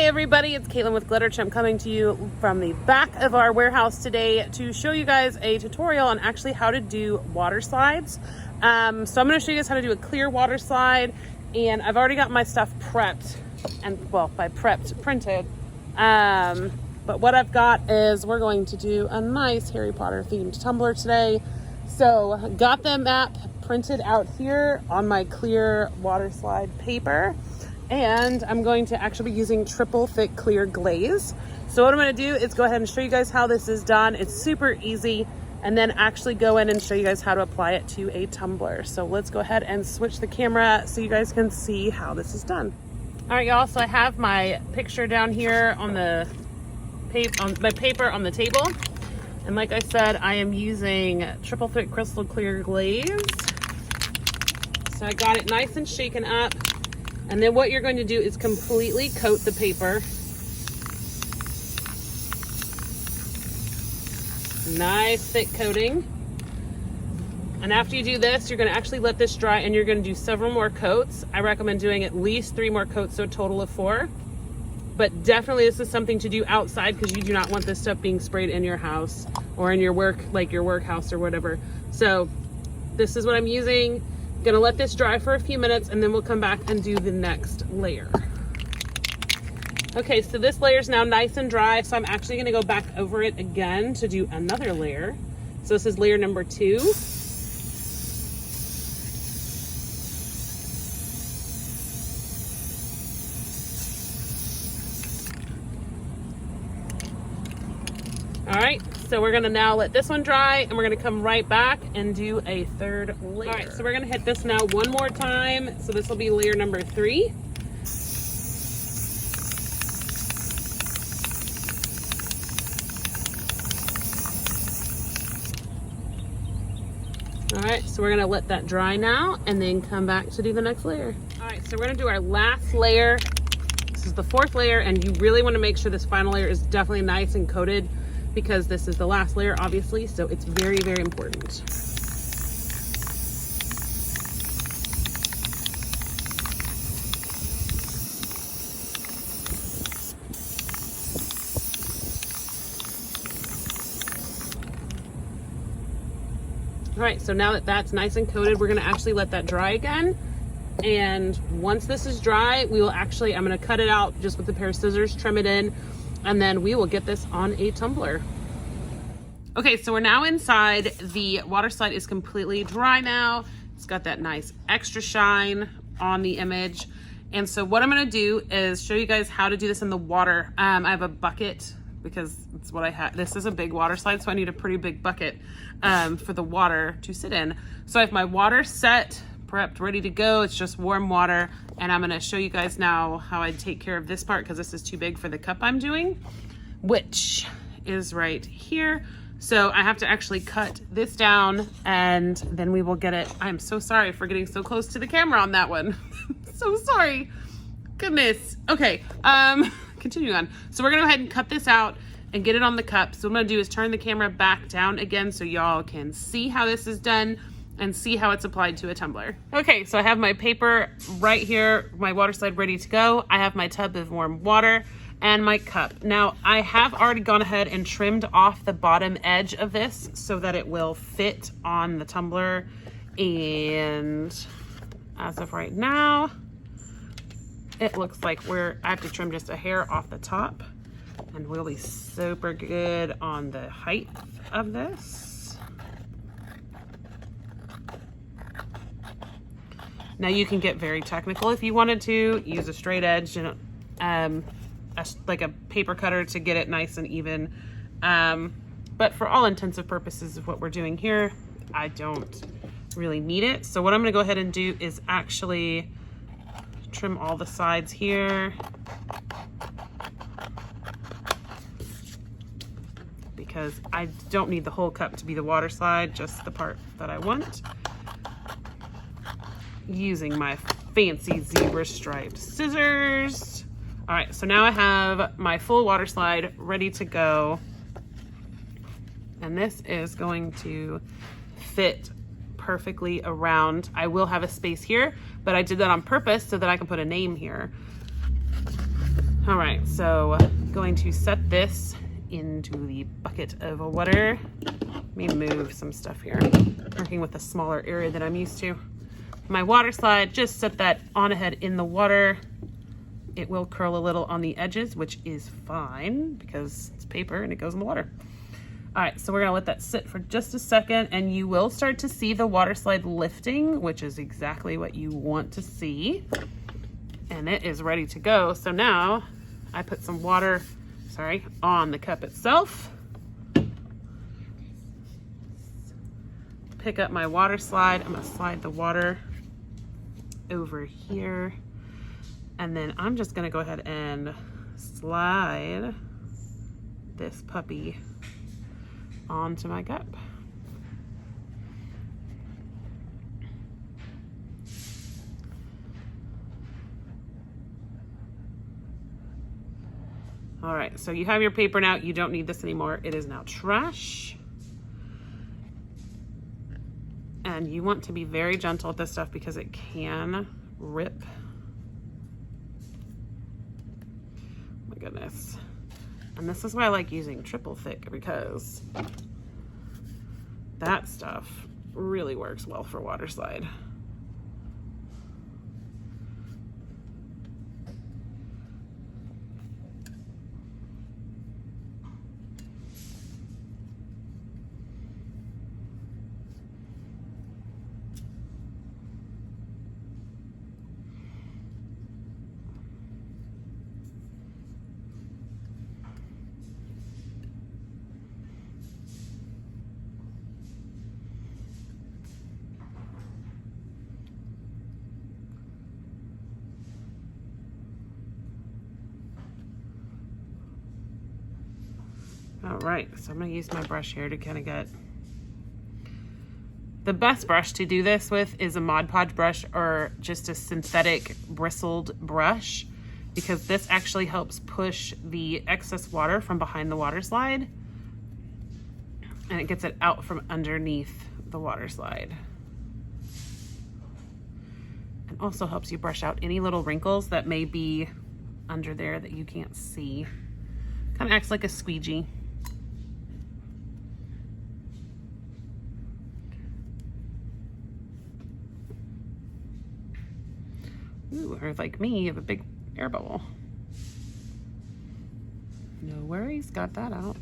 everybody, it's Caitlin with Glitterch. I'm coming to you from the back of our warehouse today to show you guys a tutorial on actually how to do water slides. So I'm going to show you guys how to do a clear water slide, and I've already got my stuff prepped, and well, by prepped, printed. But what I've got is we're going to do a nice Harry Potter themed tumbler today. So got the map printed out here on my clear water slide paper. And I'm going to actually be using triple thick clear glaze. So what I'm going to do is go ahead and show you guys how this is done. It's super easy, and then actually go in and show you guys how to apply it to a tumbler. So let's go ahead and switch the camera so you guys can see how this is done. All right, y'all, so I have my picture down here on the paper on the table. And like I said, I am using triple thick crystal clear glaze. So I got it nice and shaken up. And then what you're going to do is completely coat the paper. Nice thick coating. And after you do this, you're going to actually let this dry, and you're going to do several more coats. I recommend doing at least 3 more coats, so a total of 4. But definitely this is something to do outside, because you do not want this stuff being sprayed in your house or in your workhouse or whatever. So this is what I'm using. Gonna let this dry for a few minutes, and then we'll come back and do the next layer. Okay, so this layer is now nice and dry, so I'm actually gonna go back over it again to do another layer. So this is layer number 2. All right, so we're gonna now let this one dry, and we're gonna come right back and do a 3rd layer. All right, so we're gonna hit this now one more time. So this will be layer number 3. All right, so we're gonna let that dry now, and then come back to do the next layer. All right, so we're gonna do our last layer. This is the 4th layer, and you really wanna make sure this final layer is definitely nice and coated, because this is the last layer, obviously, so it's very, very important. All right, so now that that's nice and coated, we're gonna actually let that dry again. And once this is dry, we will actually, I'm gonna cut it out just with a pair of scissors, trim it in, and then we will get this on a tumbler. Okay, so we're now inside. The water slide is completely dry now. It's got that nice extra shine on the image. And so what I'm gonna do is show you guys how to do this in the water. I have a bucket, because it's what I have. This is a big water slide, so I need a pretty big bucket for the water to sit in. So I have my water set, prepped, ready to go. It's just warm water. And I'm gonna show you guys now how I take care of this part, because this is too big for the cup I'm doing, which is right here. So I have to actually cut this down, and then we will get it. I'm so sorry for getting so close to the camera on that one. So sorry. Goodness. Okay, continuing on. So we're gonna go ahead and cut this out and get it on the cup. So what I'm gonna do is turn the camera back down again so y'all can see how this is done and see how it's applied to a tumbler. Okay, so I have my paper right here, my water slide ready to go. I have my tub of warm water and my cup. Now, I have already gone ahead and trimmed off the bottom edge of this so that it will fit on the tumbler. And as of right now, it looks like I have to trim just a hair off the top, and we'll be super good on the height of this. Now you can get very technical if you wanted to, use a straight edge, you know, like a paper cutter to get it nice and even. But for all intents and purposes of what we're doing here, I don't really need it. So what I'm gonna go ahead and do is actually trim all the sides here, because I don't need the whole cup to be the water slide, just the part that I want. Using my fancy zebra striped scissors. All right, so now I have my full water slide ready to go. And this is going to fit perfectly around. I will have a space here, but I did that on purpose so that I can put a name here. All right, so going to set this into the bucket of water. Let me move some stuff here. I'm working with a smaller area than I'm used to. My water slide, just set that on ahead in the water. It will curl a little on the edges, which is fine because it's paper and it goes in the water. All right, so we're gonna let that sit for just a second, and you will start to see the water slide lifting, which is exactly what you want to see. And it is ready to go. So now I put some water, on the cup itself. Pick up my water slide. I'm gonna slide the water over here. And then I'm just gonna go ahead and slide this puppy onto my cup. All right, so you have your paper now. You don't need this anymore. It is now trash. And you want to be very gentle with this stuff because it can rip. Oh my goodness. And this is why I like using triple thick, because that stuff really works well for water slide. All right, so I'm gonna use my brush here to kind of get, the best brush to do this with is a Mod Podge brush or just a synthetic bristled brush, because this actually helps push the excess water from behind the water slide and it gets it out from underneath the water slide. And also helps you brush out any little wrinkles that may be under there that you can't see. Kind of acts like a squeegee. Ooh, or like me, you have a big air bubble. No worries, got that out.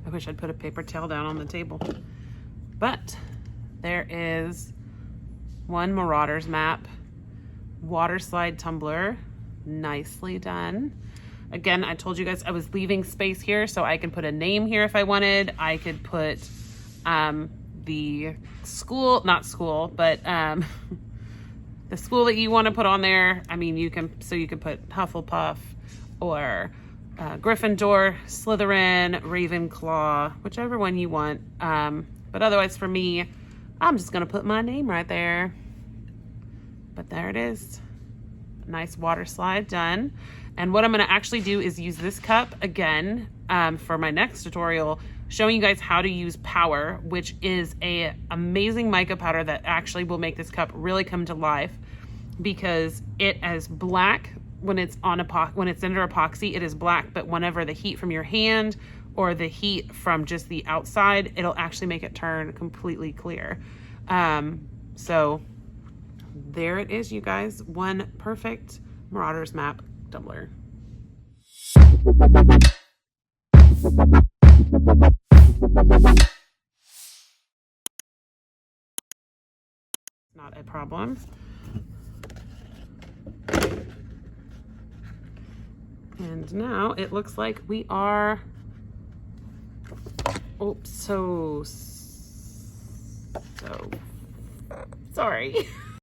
I wish I'd put a paper towel down on the table. But there is one Marauders map, water slide tumbler, nicely done. Again, I told you guys I was leaving space here so I could put a name here if I wanted. I could put the school, not school, but the school that you want to put on there. I mean, you can, so you could put Hufflepuff or Gryffindor, Slytherin, Ravenclaw, whichever one you want. But otherwise for me, I'm just gonna put my name right there. But there it is. Nice water slide done. And what I'm gonna actually do is use this cup again for my next tutorial, showing you guys how to use Power, which is a amazing mica powder that actually will make this cup really come to life, because it is black when it's on when it's under epoxy, it is black, but whenever the heat from your hand or the heat from just the outside, it'll actually make it turn completely clear. So there it is, you guys. One perfect Marauders map tumbler. Not a problem. And now it looks like we are, oops, so sorry.